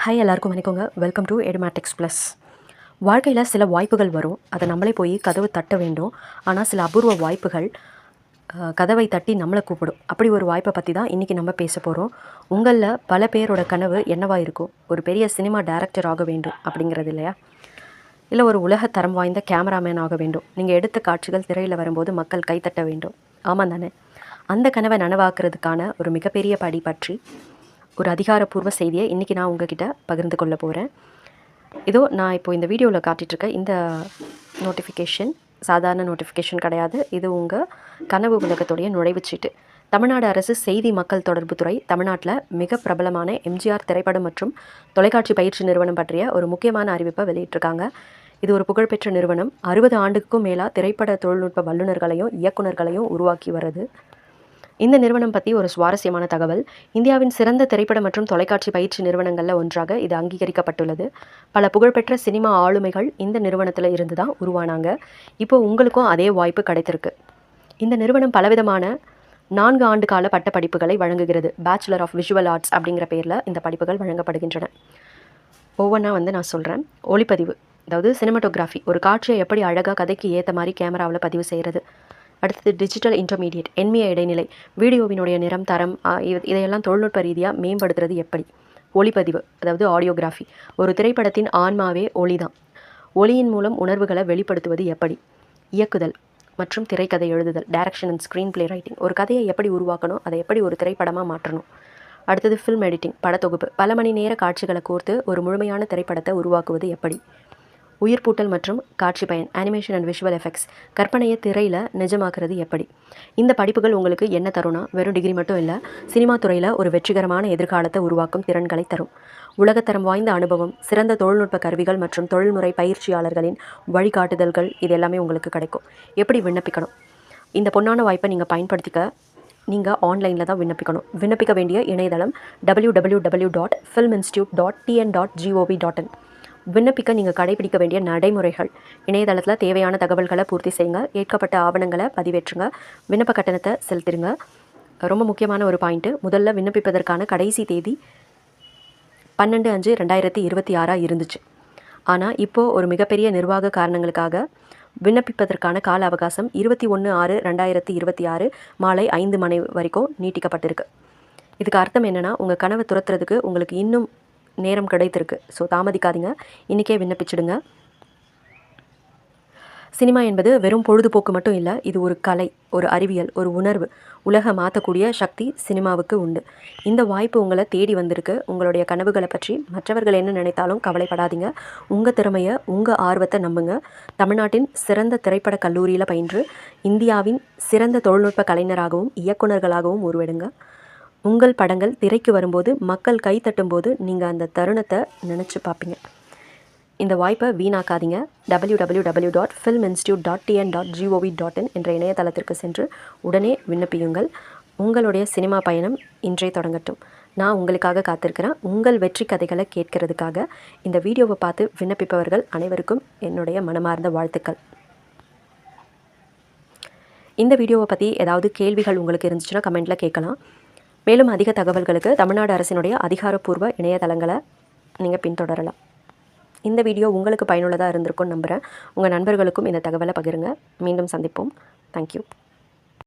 Hi எல்லாருக்கும் வணக்கங்க. Welcome to Edumatics plus. வாழ்க்கையில் சில வாய்ப்புகள் வரும், அதை நம்மளே போய் கதவு தட்ட வேண்டும். ஆனால் சில அபூர்வ வாய்ப்புகள் கதவை தட்டி நம்மளை கூப்பிடும். அப்படி ஒரு வாய்ப்பை பற்றி தான் இன்றைக்கி நம்ம பேச போகிறோம். உங்களில் பல பேரோட கனவு என்னவாக இருக்கும்? ஒரு பெரிய சினிமா டைரக்டர் ஆக வேண்டும் அப்படிங்கிறது இல்லையா? இல்லை ஒரு உலக தரம் வாய்ந்த கேமராமேன் ஆக வேண்டும். நீங்கள் எடுத்த காட்சிகள் திரையில் வரும்போது மக்கள் கைத்தட்ட வேண்டும். ஆமாம் தானே? அந்த கனவை நனவாக்குறதுக்கான ஒரு மிகப்பெரிய படி பற்றி ஒரு அதிகாரப்பூர்வ செய்தியை இன்றைக்கி நான் உங்ககிட்ட பகிர்ந்து கொள்ள போகிறேன். இதோ நான் இப்போது இந்த வீடியோவில் காட்டிகிட்ருக்க இந்த நோட்டிஃபிகேஷன் சாதாரண நோட்டிஃபிகேஷன் கிடையாது. இது உங்கள் கனவு உலகத்துடைய நுழைவுச்சீட்டு. தமிழ்நாடு அரசு செய்தி மக்கள் தொடர்பு துறை தமிழ்நாட்டில் மிக பிரபலமான எம்ஜிஆர் திரைப்படம் மற்றும் தொலைக்காட்சி பயிற்சி நிறுவனம் பற்றிய ஒரு முக்கியமான அறிவிப்பை வெளியிட்டிருக்காங்க. இது ஒரு புகழ்பெற்ற நிறுவனம். 60 ஆண்டுக்கும் மேலாக திரைப்பட தொழில்நுட்ப வல்லுநர்களையும் இயக்குநர்களையும் உருவாக்கி வருது. இந்த நிறுவனம் பற்றி ஒரு சுவாரஸ்யமான தகவல். இந்தியாவின் சிறந்த திரைப்பட மற்றும் தொலைக்காட்சி பயிற்சி நிறுவனங்களில் ஒன்றாக இது அங்கீகரிக்கப்பட்டுள்ளது. பல புகழ்பெற்ற சினிமா ஆளுமைகள் இந்த நிறுவனத்தில் இருந்து தான் உருவானாங்க. இப்போ உங்களுக்கும் அதே வாய்ப்பு கிடைத்திருக்கு. இந்த நிறுவனம் பலவிதமான 4 ஆண்டு கால பட்ட படிப்புகளை வழங்குகிறது. பேச்சுலர் ஆஃப் விஷுவல் ஆர்ட்ஸ் அப்படிங்கிற பேரில் இந்த படிப்புகள் வழங்கப்படுகின்றன. ஒவ்வொன்றா நான் சொல்கிறேன். ஒளிப்பதிவு, அதாவது சினிமாட்டோகிராஃபி, ஒரு காட்சியை எப்படி அழகாக கதைக்கு ஏற்ற மாதிரி கேமராவில் பதிவு செய்கிறது. அடுத்தது டிஜிட்டல் இன்டர்மீடியட், எண்மிய இடைநிலை, வீடியோவினுடைய நிறம், தரம், இதையெல்லாம் தொழில்நுட்ப ரீதியாக மேம்படுத்துறது எப்படி. ஒளிப்பதிவு, அதாவது ஆடியோகிராஃபி, ஒரு திரைப்படத்தின் ஆன்மாவே ஒளி தான். ஒளியின் மூலம் உணர்வுகளை வெளிப்படுத்துவது எப்படி. இயக்குதல் மற்றும் திரைக்கதை எழுதுதல், direction and screen play writing, ஒரு கதையை எப்படி உருவாக்கணும், அதை எப்படி ஒரு திரைப்படமாக மாற்றணும். அடுத்தது ஃபில்ம் எடிட்டிங், படத்தொகுப்பு, பல மணி நேர காட்சிகளை கோர்த்து ஒரு முழுமையான திரைப்படத்தை உருவாக்குவது எப்படி. உயிர்ப்பூட்டல் மற்றும் காட்சி பயன், அனிமேஷன் அண்ட் விஷுவல் எஃபெக்ட்ஸ், கற்பனையை திரையில் நிஜமாக்குறது எப்படி. இந்த படிப்புகள் உங்களுக்கு என்ன தரும்னா, வெறும் டிகிரி மட்டும் இல்லை, சினிமா துறையில் ஒரு வெற்றிகரமான எதிர்காலத்தை உருவாக்கும் திறன்களை தரும். உலகத்தரம் வாய்ந்த அனுபவம், சிறந்த தொழில்நுட்ப கருவிகள் மற்றும் தொழில்முறை பயிற்சியாளர்களின் வழிகாட்டுதல்கள், இது எல்லாமே உங்களுக்கு கிடைக்கும். எப்படி விண்ணப்பிக்கணும்? இந்த பொன்னான வாய்ப்பை நீங்கள் பயன்படுத்திக்க நீங்கள் ஆன்லைனில் தான் விண்ணப்பிக்கணும். விண்ணப்பிக்க வேண்டிய இணையதளம் www.filminstitute.tn.gov.in. விண்ணப்பிக்க நீங்கள் கடைபிடிக்க வேண்டிய நடைமுறைகள். இணையதளத்தில் தேவையான தகவல்களை பூர்த்தி செய்யுங்க. ஏற்கப்பட்ட ஆவணங்களை பதிவேற்றுங்க. விண்ணப்ப கட்டணத்தை செலுத்திடுங்க. ரொம்ப முக்கியமான ஒரு பாயிண்ட்டு, முதல்ல விண்ணப்பிப்பதற்கான கடைசி தேதி 12/5/2026 இருந்துச்சு. ஆனால் இப்போது ஒரு மிகப்பெரிய நிர்வாக காரணங்களுக்காக விண்ணப்பிப்பதற்கான கால அவகாசம் 21/6/2026 மாலை 5 மணி வரைக்கும் நீட்டிக்கப்பட்டிருக்கு. இதுக்கு அர்த்தம் என்னென்னா, உங்கள் கனவை துரத்துறதுக்கு உங்களுக்கு இன்னும் நேரம் கிடைத்திருக்கு. ஸோ தாமதிக்காதீங்க, இன்றைக்கே விண்ணப்பிச்சிடுங்க. சினிமா என்பது வெறும் பொழுதுபோக்கு மட்டும் இல்லை, இது ஒரு கலை, ஒரு அறிவியல், ஒரு உணர்வு. உலக மாற்றக்கூடிய சக்தி சினிமாவுக்கு உண்டு. இந்த வாய்ப்பு உங்களை தேடி வந்திருக்கு. உங்களுடைய கனவுகளை பற்றி மற்றவர்கள் என்ன நினைத்தாலும் கவலைப்படாதீங்க. உங்கள் திறமையை, உங்கள் ஆர்வத்தை நம்புங்க. தமிழ்நாட்டின் சிறந்த திரைப்பட கல்லூரியில் பயின்று இந்தியாவின் சிறந்த தொழில்நுட்ப கலைஞராகவும் இயக்குநர்களாகவும் உருவெடுங்க. உங்கள் படங்கள் திரைக்கு வரும்போது, மக்கள் கை தட்டும்போது நீங்கள் அந்த தருணத்தை நினச்சி பார்ப்பீங்க. இந்த வாய்ப்பை வீணாக்காதீங்க. www.filminstitute.tn.gov.in என்ற இணையதளத்திற்கு சென்று உடனே விண்ணப்பியுங்கள். உங்களுடைய சினிமா பயணம் இன்றே தொடங்கட்டும். நான் உங்களுக்காக காத்திருக்கிறேன், உங்கள் வெற்றி கதைகளை கேட்கறதுக்காக. இந்த வீடியோவை பார்த்து விண்ணப்பிப்பவர்கள் அனைவருக்கும் என்னுடைய மனமார்ந்த வாழ்த்துக்கள். இந்த வீடியோவை பற்றி ஏதாவது கேள்விகள் உங்களுக்கு இருந்துச்சுன்னா கமெண்ட்டில் கேட்கலாம். மேலும் அதிக தகவல்களுக்கு தமிழ்நாடு அரசினுடைய அதிகாரப்பூர்வ இணையதளங்களை நீங்கள் பின்தொடரலாம். இந்த வீடியோ உங்களுக்கு பயனுள்ளதாக இருந்திருக்கும்னு நம்புகிறேன். உங்கள் நண்பர்களுக்கும் இந்த தகவலை பகிருங்க. மீண்டும் சந்திப்போம். தேங்க்யூ.